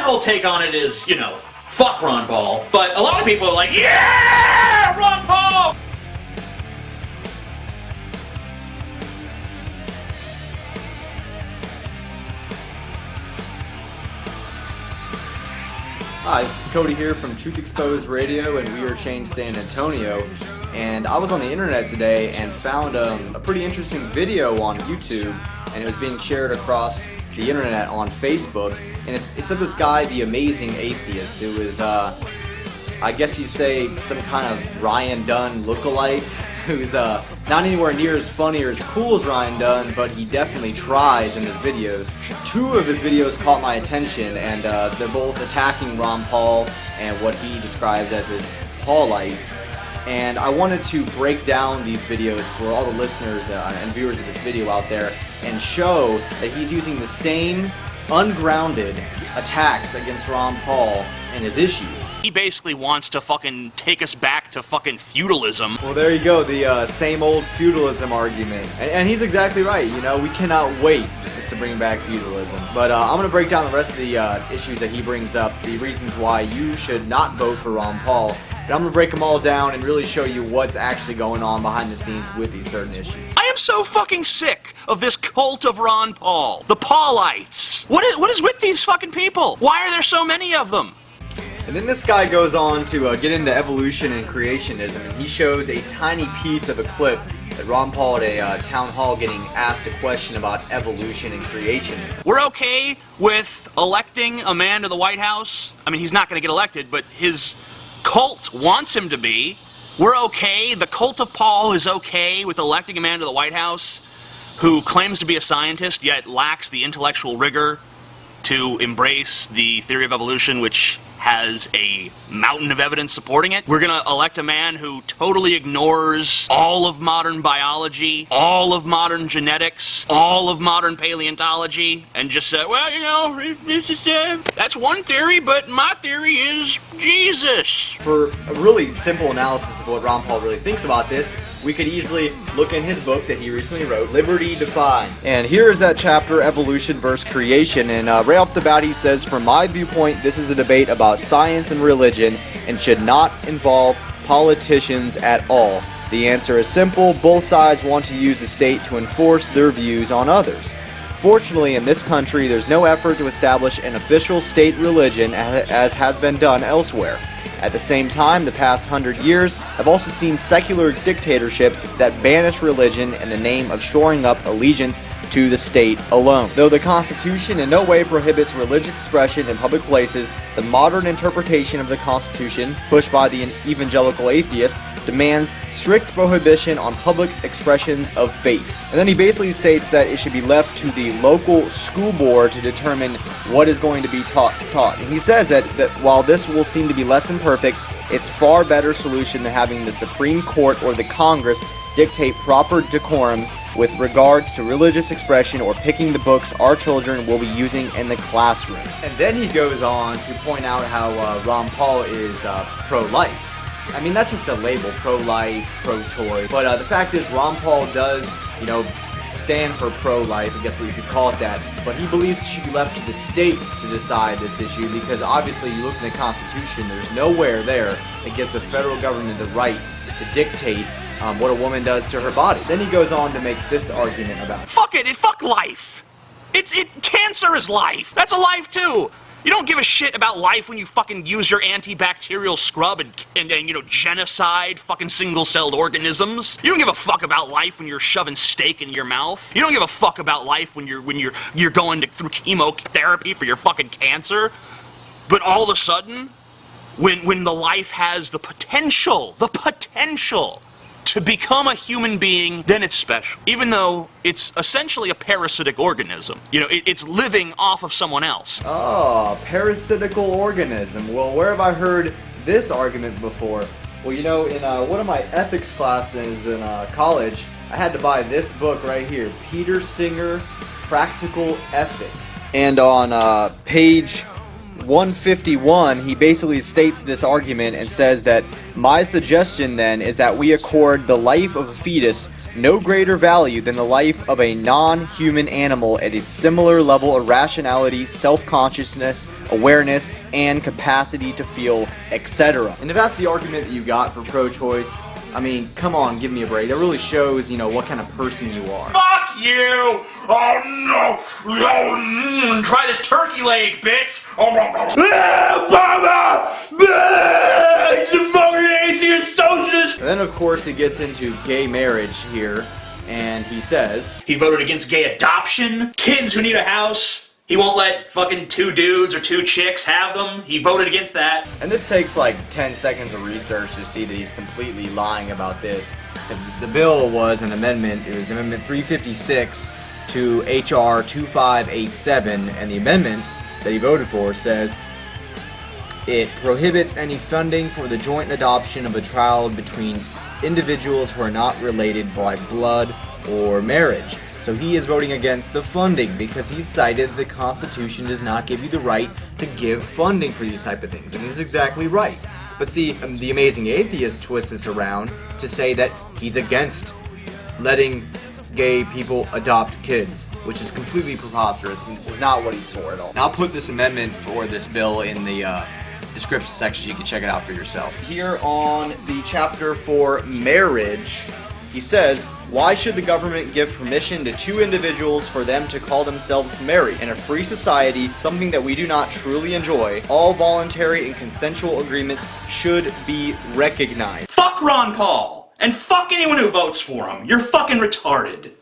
whole take on it is, you know, fuck Ron Paul. But a lot of people are like, yeah, Ron Paul! Hi, this is Cody here from Truth Exposed Radio and We Are Changed San Antonio. And I was on the internet today and found a pretty interesting video on YouTube, and it was being shared across the internet on Facebook. And it's of this guy, TheAmazingAtheist, who is, I guess you'd say, some kind of Ryan Dunn lookalike, who's not anywhere near as funny or as cool as Ryan Dunn, but he definitely tries in his videos. Two of his videos caught my attention, and they're both attacking Ron Paul and what he describes as his Paulites. And I wanted to break down these videos for all the listeners and viewers of this video out there and show that he's using the same ungrounded attacks against Ron Paul and his issues. He basically wants to fucking take us back to fucking feudalism. Well, there you go, the same old feudalism argument. And he's exactly right, you know, we cannot wait just to bring back feudalism. But I'm going to break down the rest of the issues that he brings up, the reasons why you should not vote for Ron Paul. And I'm going to break them all down and really show you what's actually going on behind the scenes with these certain issues. I am so fucking sick of this cult of Ron Paul. The Paulites. What is with these fucking people? Why are there so many of them? And then this guy goes on to get into evolution and creationism, and he shows a tiny piece of a clip that Ron Paul at a town hall getting asked a question about evolution and creationism. We're okay with electing a man to the White House. I mean, he's not going to get elected, but his cult wants him to be. We're okay. The cult of Paul is okay with electing a man to the White House who claims to be a scientist yet lacks the intellectual rigor to embrace the theory of evolution, which has a mountain of evidence supporting it. We're gonna elect a man who totally ignores all of modern biology, all of modern genetics, all of modern paleontology, and just say, well, you know, it's just, that's one theory, but my theory is Jesus. For a really simple analysis of what Ron Paul really thinks about this, we could easily look in his book that he recently wrote, Liberty Defined. And here is that chapter, Evolution versus Creation, and right off the bat he says, from my viewpoint, this is a debate about science and religion and should not involve politicians at all. The answer is simple. Both sides want to use the state to enforce their views on others. Fortunately, in this country, there's no effort to establish an official state religion as has been done elsewhere. At the same time, the past 100 years have also seen secular dictatorships that banish religion in the name of shoring up allegiance to the state alone. Though the Constitution in no way prohibits religious expression in public places, the modern interpretation of the Constitution, pushed by the evangelical atheist, demands strict prohibition on public expressions of faith. And then he basically states that it should be left to the local school board to determine what is going to be taught. And he says that while this will seem to be less than perfect, it's far better solution than having the Supreme Court or the Congress dictate proper decorum with regards to religious expression or picking the books our children will be using in the classroom. And then he goes on to point out how Ron Paul is pro-life. I mean, that's just a label, pro-life, pro-choice. But the fact is, Ron Paul does, you know, stand for pro-life, I guess we could call it that. But he believes it should be left to the states to decide this issue because obviously you look in the Constitution, there's nowhere there that gives the federal government the right to dictate what a woman does to her body. Then he goes on to make this argument about it. Fuck it, fuck life. Cancer is life. That's a life too. You don't give a shit about life when you fucking use your antibacterial scrub and you know, genocide fucking single-celled organisms. You don't give a fuck about life when you're shoving steak in your mouth. You don't give a fuck about life when you're going through chemotherapy for your fucking cancer. But all of a sudden, when the life has the potential to become a human being, then it's special. Even though it's essentially a parasitic organism. You know, it's living off of someone else. Oh, parasitical organism. Well, where have I heard this argument before? Well, you know, in one of my ethics classes in college, I had to buy this book right here, Peter Singer, Practical Ethics. And on page 151, he basically states this argument and says that my suggestion then is that we accord the life of a fetus no greater value than the life of a non-human animal at a similar level of rationality, self-consciousness, awareness, and capacity to feel, etc. And if that's the argument that you got for pro-choice, I mean, come on, give me a break. That really shows, what kind of person you are. Fuck you! Oh no! Try this turkey leg, bitch! He's a fucking atheist socialist! And then, of course, he gets into gay marriage here, and he says... He voted against gay adoption, kids who need a house. He won't let fucking 2 dudes or 2 chicks have them. He voted against that. And this takes like 10 seconds of research to see that he's completely lying about this. The bill was an amendment. It was Amendment 356 to H.R. 2587, and the amendment that he voted for says it prohibits any funding for the joint adoption of a child between individuals who are not related by blood or marriage. So he is voting against the funding because he cited the Constitution does not give you the right to give funding for these type of things. And he's exactly right. But see, the Amazing Atheist twists this around to say that he's against letting gay people adopt kids, which is completely preposterous, and this is not what he's for at all. Now, I'll put this amendment for this bill in the description section so you can check it out for yourself. Here on the chapter for marriage, he says, why should the government give permission to 2 individuals for them to call themselves married? In a free society, something that we do not truly enjoy, all voluntary and consensual agreements should be recognized. Fuck Ron Paul! And fuck anyone who votes for him. You're fucking retarded.